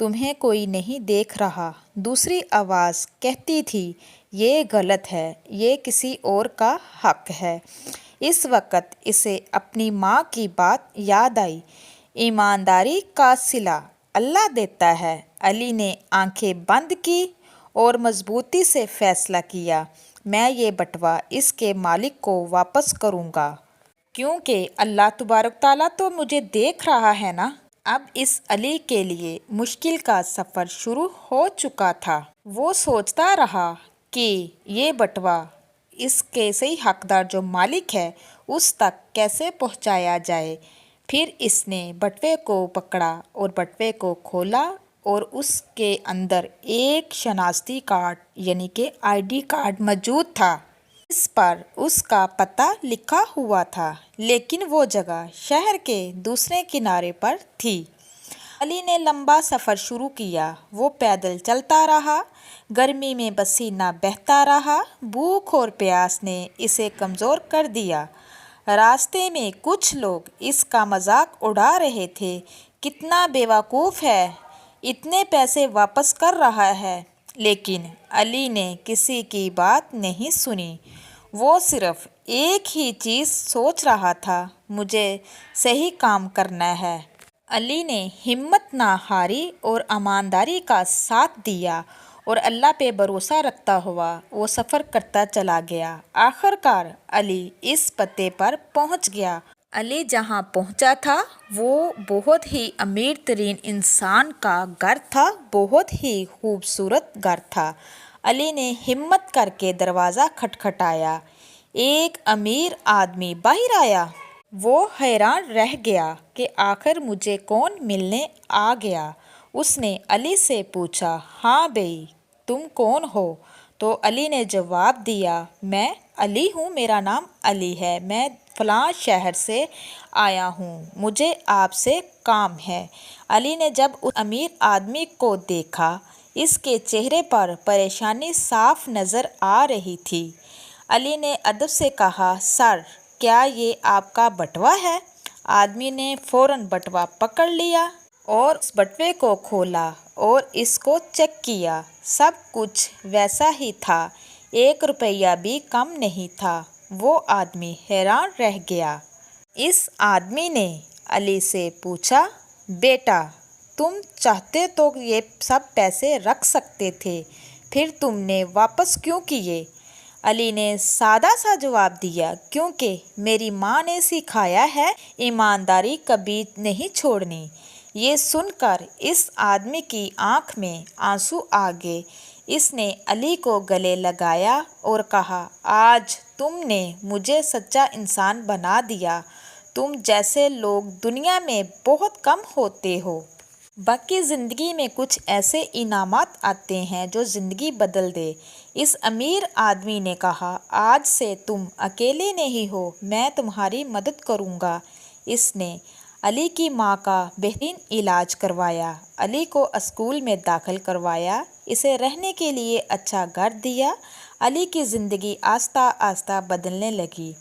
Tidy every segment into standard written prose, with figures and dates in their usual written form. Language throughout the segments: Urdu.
تمہیں کوئی نہیں دیکھ رہا۔ دوسری آواز کہتی تھی یہ غلط ہے، یہ کسی اور کا حق ہے۔ اس وقت اسے اپنی ماں کی بات یاد آئی، ایمانداری کا صلہ اللہ دیتا ہے۔ علی نے آنکھیں بند کی اور مضبوطی سے فیصلہ کیا، میں یہ بٹوا اس کے مالک کو واپس کروں گا، کیونکہ اللہ تبارک تعالیٰ تو مجھے دیکھ رہا ہے نا۔ اب اس علی کے لیے مشکل کا سفر شروع ہو چکا تھا۔ وہ سوچتا رہا کہ یہ بٹوا اس کے صحیح حقدار جو مالک ہے اس تک کیسے پہنچایا جائے۔ پھر اس نے بٹوے کو پکڑا اور بٹوے کو کھولا اور اس کے اندر ایک شناختی کارڈ یعنی کہ ID کارڈ موجود تھا۔ اس پر اس کا پتہ لکھا ہوا تھا، لیکن وہ جگہ شہر کے دوسرے کنارے پر تھی۔ علی نے لمبا سفر شروع کیا۔ وہ پیدل چلتا رہا، گرمی میں پسینہ بہتا رہا، بھوک اور پیاس نے اسے کمزور کر دیا۔ راستے میں کچھ لوگ اس کا مذاق اڑا رہے تھے، کتنا بے وقوف ہے، اتنے پیسے واپس کر رہا ہے۔ لیکن علی نے کسی کی بات نہیں سنی، وہ صرف ایک ہی چیز سوچ رہا تھا، مجھے صحیح کام کرنا ہے۔ علی نے ہمت نہ ہاری اور ایمانداری کا ساتھ دیا اور اللہ پہ بھروسہ رکھتا ہوا وہ سفر کرتا چلا گیا۔ آخر کار علی اس پتے پر پہنچ گیا۔ علی جہاں پہنچا تھا وہ بہت ہی امیر ترین انسان کا گھر تھا، بہت ہی خوبصورت گھر تھا۔ علی نے ہمت کر کے دروازہ کھٹکھٹایا۔ ایک امیر آدمی باہر آیا۔ وہ حیران رہ گیا کہ آخر مجھے کون ملنے آ گیا۔ اس نے علی سے پوچھا، ہاں بھئی، تم کون ہو؟ تو علی نے جواب دیا، میں علی ہوں، میرا نام علی ہے، میں فلاں شہر سے آیا ہوں، مجھے آپ سے کام ہے۔ علی نے جب اس امیر آدمی کو دیکھا، اس کے چہرے پر پریشانی صاف نظر آ رہی تھی۔ علی نے ادب سے کہا، سر، کیا یہ آپ کا بٹوا ہے؟ آدمی نے فوراً بٹوا پکڑ لیا اور اس بٹوے کو کھولا اور اس کو چیک کیا۔ سب کچھ ویسا ہی تھا، 1 روپیہ بھی کم نہیں تھا۔ وہ آدمی حیران رہ گیا۔ اس آدمی نے علی سے پوچھا، بیٹا، تم چاہتے تو یہ سب پیسے رکھ سکتے تھے، پھر تم نے واپس کیوں کیے؟ علی نے سادہ سا جواب دیا، کیونکہ میری ماں نے سکھایا ہے ایمانداری کبھی نہیں چھوڑنی۔ یہ سن کر اس آدمی کی آنکھ میں آنسو آ گئے۔ اس نے علی کو گلے لگایا اور کہا، آج تم نے مجھے سچا انسان بنا دیا، تم جیسے لوگ دنیا میں بہت کم ہوتے ہو۔ باقی زندگی میں کچھ ایسے انعامات آتے ہیں جو زندگی بدل دے۔ اس امیر آدمی نے کہا، آج سے تم اکیلے نہیں ہو، میں تمہاری مدد کروں گا۔ اس نے علی کی ماں کا بہترین علاج کروایا، علی کو اسکول میں داخل کروایا، اسے رہنے کے لیے اچھا گھر دیا۔ علی کی زندگی آہستہ آہستہ بدلنے لگی۔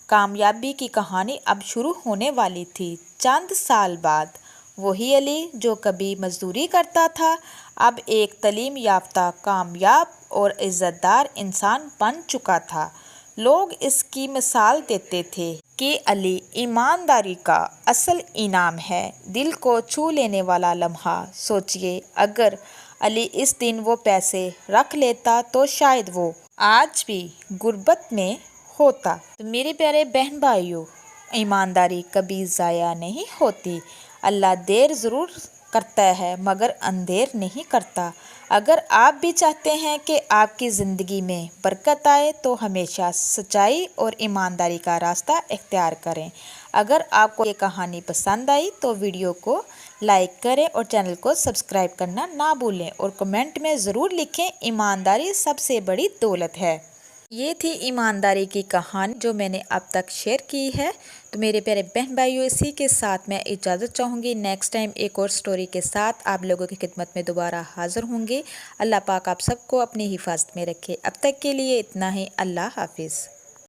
کامیابی کی کہانی اب شروع ہونے والی تھی۔ چند سال بعد وہی علی جو کبھی مزدوری کرتا تھا اب ایک تعلیم یافتہ، کامیاب اور عزت دار انسان بن چکا تھا۔ لوگ اس کی مثال دیتے تھے کہ علی ایمانداری کا اصل انعام ہے۔ دل کو چھو لینے والا لمحہ۔ سوچئے اگر علی اس دن وہ پیسے رکھ لیتا تو شاید وہ آج بھی غربت میں ہوتا۔ تو میرے پیارے بہن بھائیوں، ایمانداری کبھی ضائع نہیں ہوتی۔ اللہ دیر ضرور کرتا ہے مگر اندھیر نہیں کرتا۔ اگر آپ بھی چاہتے ہیں کہ آپ کی زندگی میں برکت آئے تو ہمیشہ سچائی اور ایمانداری کا راستہ اختیار کریں۔ اگر آپ کو یہ کہانی پسند آئی تو ویڈیو کو لائک کریں اور چینل کو سبسکرائب کرنا نہ بھولیں اور کمنٹ میں ضرور لکھیں، ایمانداری سب سے بڑی دولت ہے۔ یہ تھی ایمانداری کی کہانی جو میں نے اب تک شیئر کی ہے۔ تو میرے پیارے بہن بھائیوں، اسی کے ساتھ میں اجازت چاہوں گی۔ نیکسٹ ٹائم ایک اور سٹوری کے ساتھ آپ لوگوں کی خدمت میں دوبارہ حاضر ہوں گے۔ اللہ پاک آپ سب کو اپنی حفاظت میں رکھے۔ اب تک کے لیے اتنا ہی۔ اللہ حافظ۔